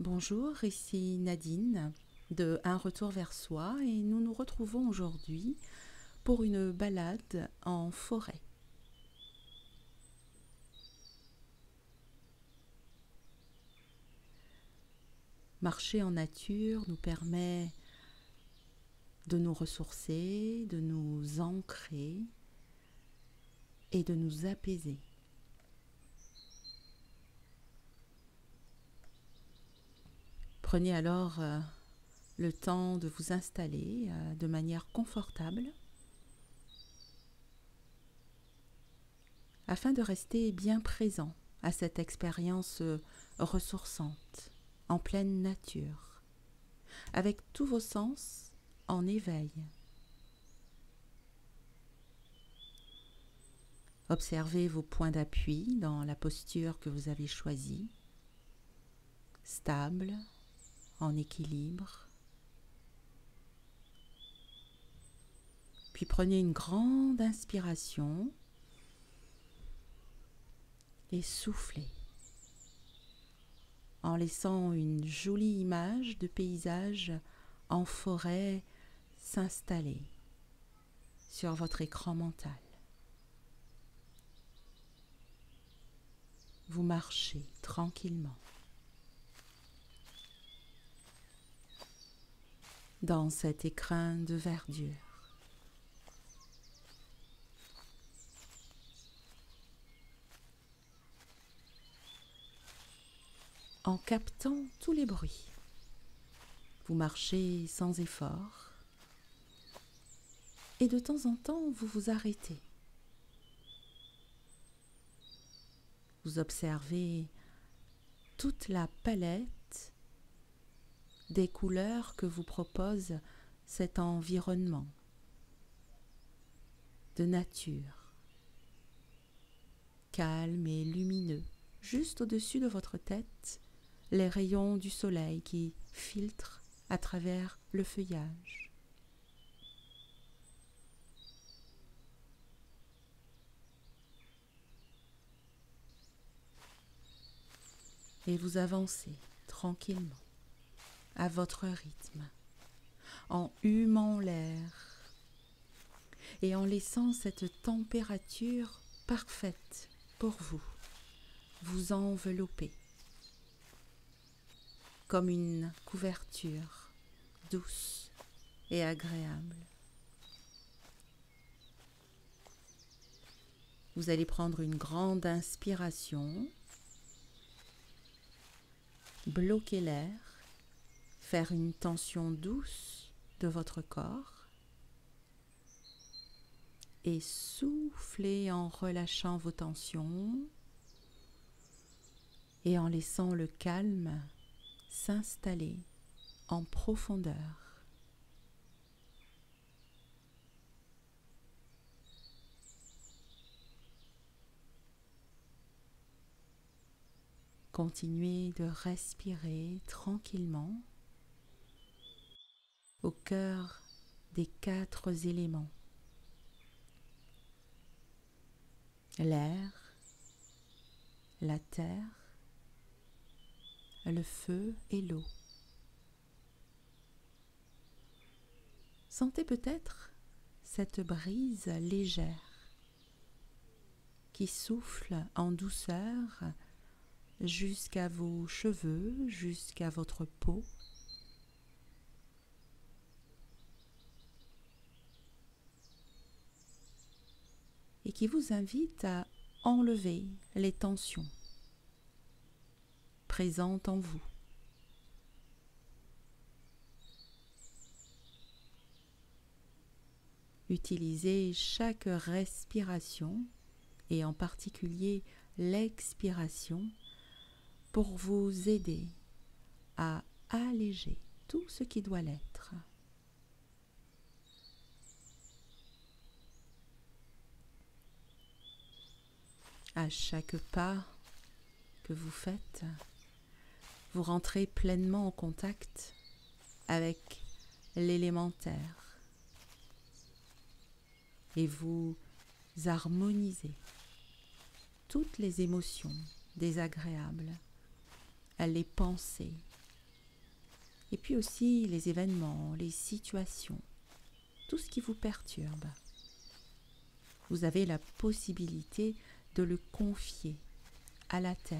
Bonjour, ici Nadine de Un retour vers soi et nous nous retrouvons aujourd'hui pour une balade en forêt. Marcher en nature nous permet de nous ressourcer, de nous ancrer et de nous apaiser. Prenez alors le temps de vous installer de manière confortable afin de rester bien présent à cette expérience ressourçante, en pleine nature, avec tous vos sens en éveil. Observez vos points d'appui dans la posture que vous avez choisie, stable, en équilibre. Puis prenez une grande inspiration et soufflez en laissant une jolie image de paysage en forêt s'installer sur votre écran mental. Vous marchez tranquillement dans cet écrin de verdure. En captant tous les bruits. Vous marchez sans effort et de temps en temps vous vous arrêtez. Vous observez toute la palette des couleurs que vous propose cet environnement de nature, calme et lumineux, juste au-dessus de votre tête, les rayons du soleil qui filtrent à travers le feuillage. Et vous avancez tranquillement, à votre rythme, en humant l'air et en laissant cette température parfaite pour vous envelopper comme une couverture douce et agréable. Vous allez prendre une grande inspiration, bloquer l'air, faire une tension douce de votre corps et souffler en relâchant vos tensions et en laissant le calme s'installer en profondeur. Continuez de respirer tranquillement au cœur des 4 éléments. L'air, la terre, le feu et l'eau. Sentez peut-être cette brise légère qui souffle en douceur jusqu'à vos cheveux, jusqu'à votre peau. Et qui vous invite à enlever les tensions présentes en vous. Utilisez chaque respiration, et en particulier l'expiration, pour vous aider à alléger tout ce qui doit l'être. À chaque pas que vous faites, vous rentrez pleinement en contact avec l'élémentaire et vous harmonisez toutes les émotions désagréables, les pensées Et puis aussi les événements, les situations, tout ce qui vous perturbe. Vous avez la possibilité de le confier à la terre,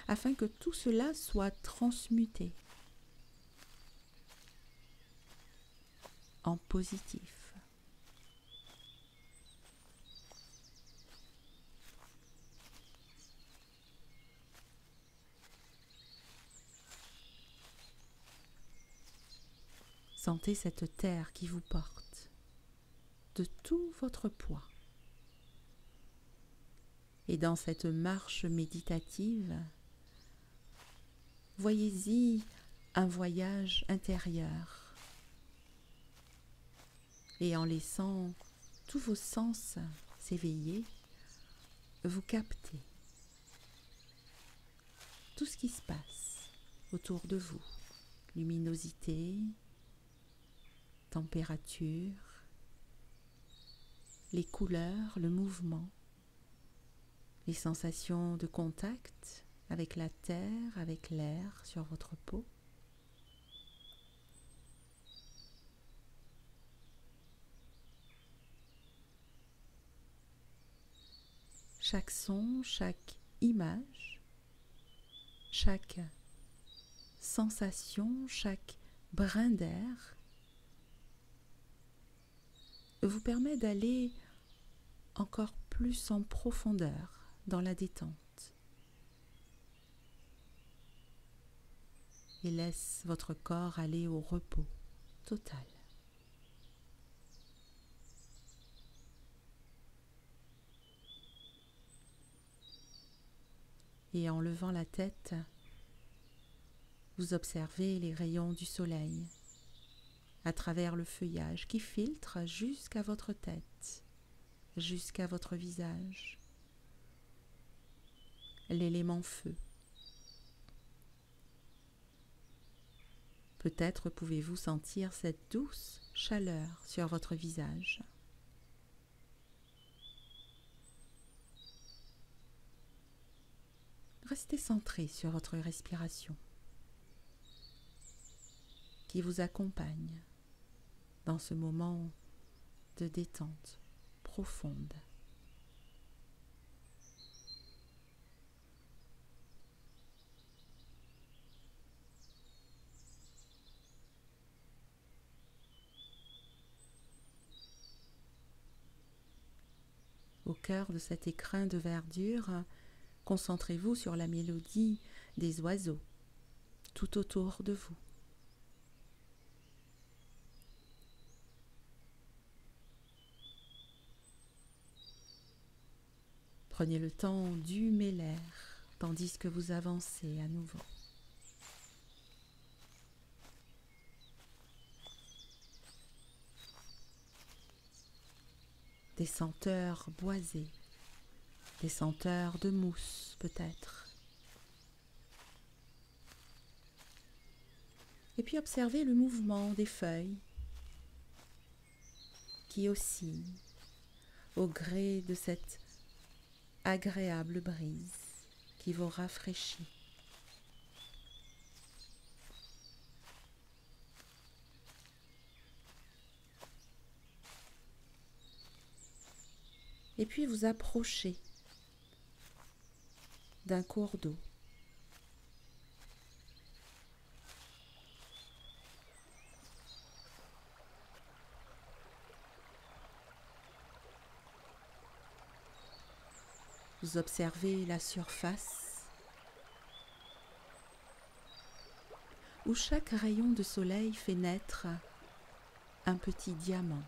afin que tout cela soit transmuté en positif. Sentez cette terre qui vous porte de tout votre poids. Et dans cette marche méditative, voyez-y un voyage intérieur. Et en laissant tous vos sens s'éveiller, vous captez tout ce qui se passe autour de vous. Luminosité, température, les couleurs, le mouvement, les sensations de contact avec la terre, avec l'air sur votre peau. Chaque son, chaque image, chaque sensation, chaque brin d'air vous permet d'aller encore plus en profondeur dans la détente et laisse votre corps aller au repos total. Et en levant la tête, vous observez les rayons du soleil à travers le feuillage qui filtre jusqu'à votre tête, jusqu'à votre visage. L'élément feu. Peut-être pouvez-vous sentir cette douce chaleur sur votre visage. Restez centré sur votre respiration qui vous accompagne dans ce moment de détente profonde. Au cœur de cet écrin de verdure, concentrez-vous sur la mélodie des oiseaux tout autour de vous. Prenez le temps d'humer l'air tandis que vous avancez à nouveau. Des senteurs boisées, des senteurs de mousse peut-être. Et puis observez le mouvement des feuilles qui oscillent au gré de cette agréable brise qui vous rafraîchit. Et puis vous approchez d'un cours d'eau. Vous observez la surface où chaque rayon de soleil fait naître un petit diamant.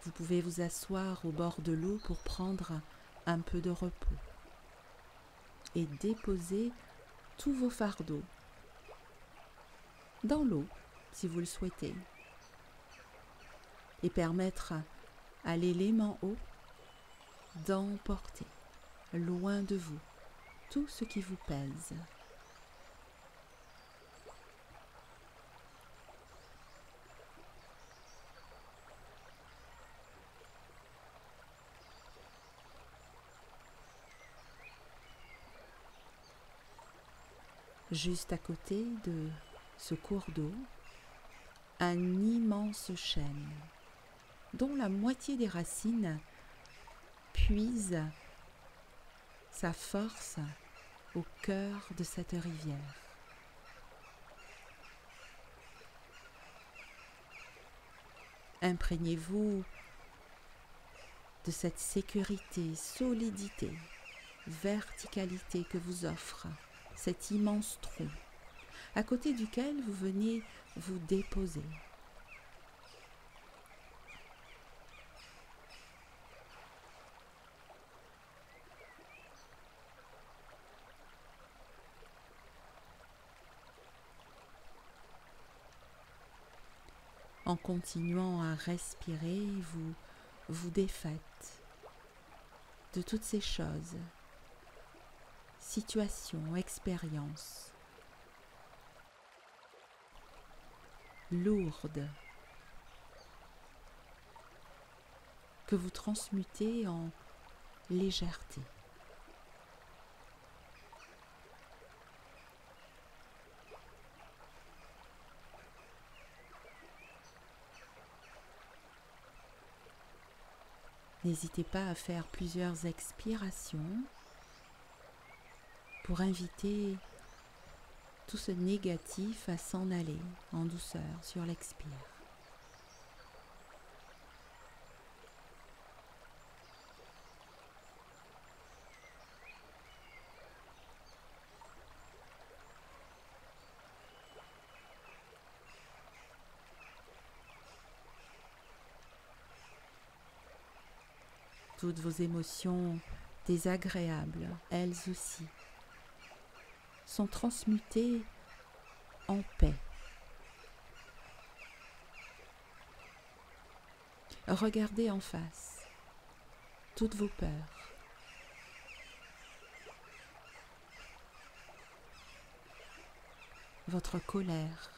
Vous pouvez vous asseoir au bord de l'eau pour prendre un peu de repos et déposer tous vos fardeaux dans l'eau si vous le souhaitez et permettre à l'élément eau d'emporter loin de vous tout ce qui vous pèse. Juste à côté de ce cours d'eau, un immense chêne dont la moitié des racines puise sa force au cœur de cette rivière. Imprégnez-vous de cette sécurité, solidité, verticalité que vous offre cet immense tronc, à côté duquel vous venez vous déposer. En continuant à respirer, vous vous défaites de toutes ces choses, situations, expériences lourdes que vous transmutez en légèreté. N'hésitez pas à faire plusieurs expirations pour inviter tout ce négatif à s'en aller en douceur sur l'expire. Toutes vos émotions désagréables, elles aussi, sont transmutées en paix. Regardez en face toutes vos peurs. Votre colère,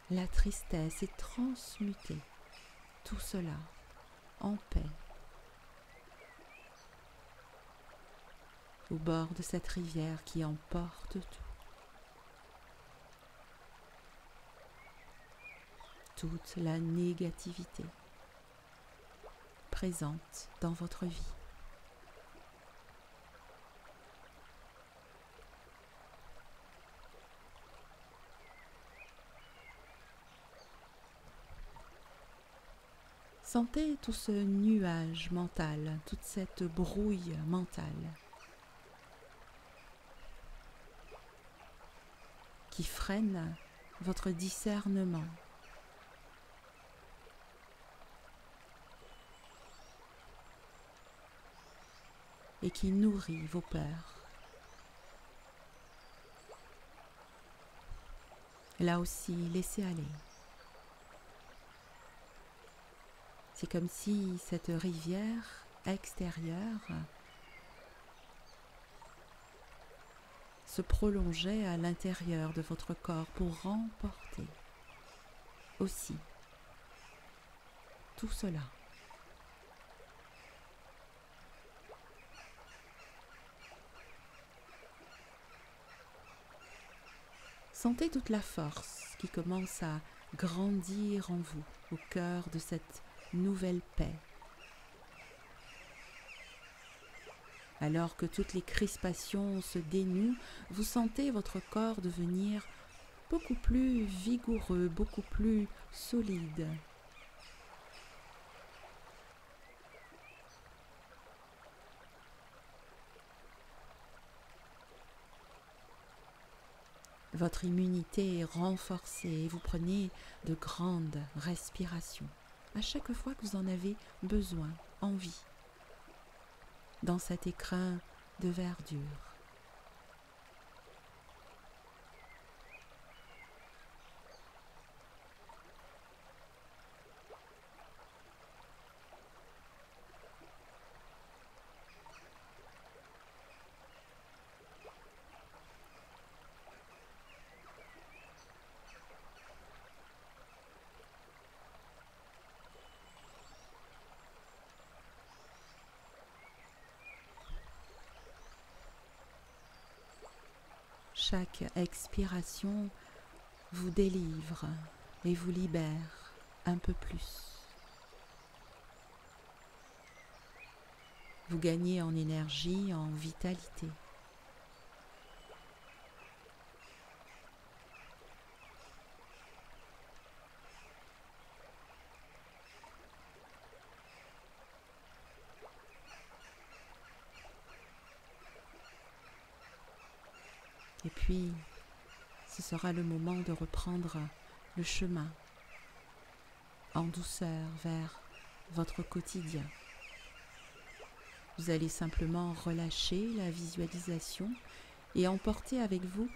la tristesse est transmutée. Tout cela en paix, au bord de cette rivière qui emporte tout. Toute la négativité présente dans votre vie. Sentez tout ce nuage mental, toute cette brouille mentale qui freine votre discernement. Et qui nourrit vos peurs. Là aussi, laissez aller. C'est comme si cette rivière extérieure se prolongeait à l'intérieur de votre corps pour remporter aussi tout cela. Sentez toute la force qui commence à grandir en vous, au cœur de cette nouvelle paix. Alors que toutes les crispations se dénouent, vous sentez votre corps devenir beaucoup plus vigoureux, beaucoup plus solide. Votre immunité est renforcée et vous prenez de grandes respirations à chaque fois que vous en avez besoin, envie, dans cet écrin de verdure. chaque expiration vous délivre et vous libère un peu plus. Vous gagnez en énergie, en vitalité. Et puis, ce sera le moment de reprendre le chemin en douceur vers votre quotidien. Vous allez simplement relâcher la visualisation et emporter avec vous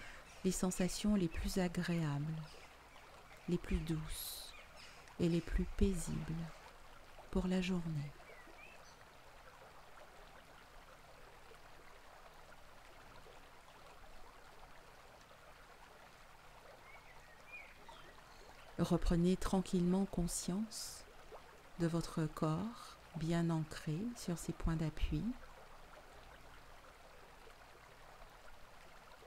les sensations les plus agréables, les plus douces et les plus paisibles pour la journée. Reprenez tranquillement conscience de votre corps bien ancré sur ses points d'appui.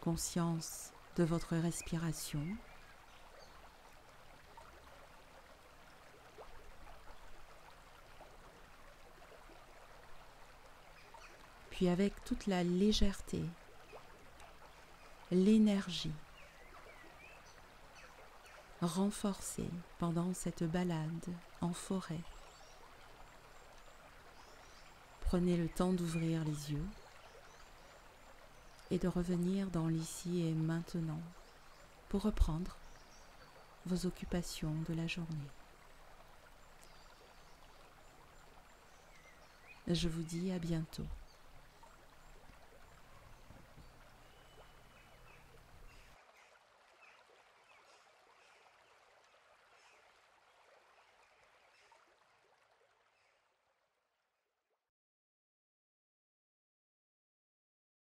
Conscience de votre respiration. Puis avec toute la légèreté, l'énergie renforcée pendant cette balade en forêt, prenez le temps d'ouvrir les yeux et de revenir dans l'ici et maintenant pour reprendre vos occupations de la journée. Je vous dis à bientôt.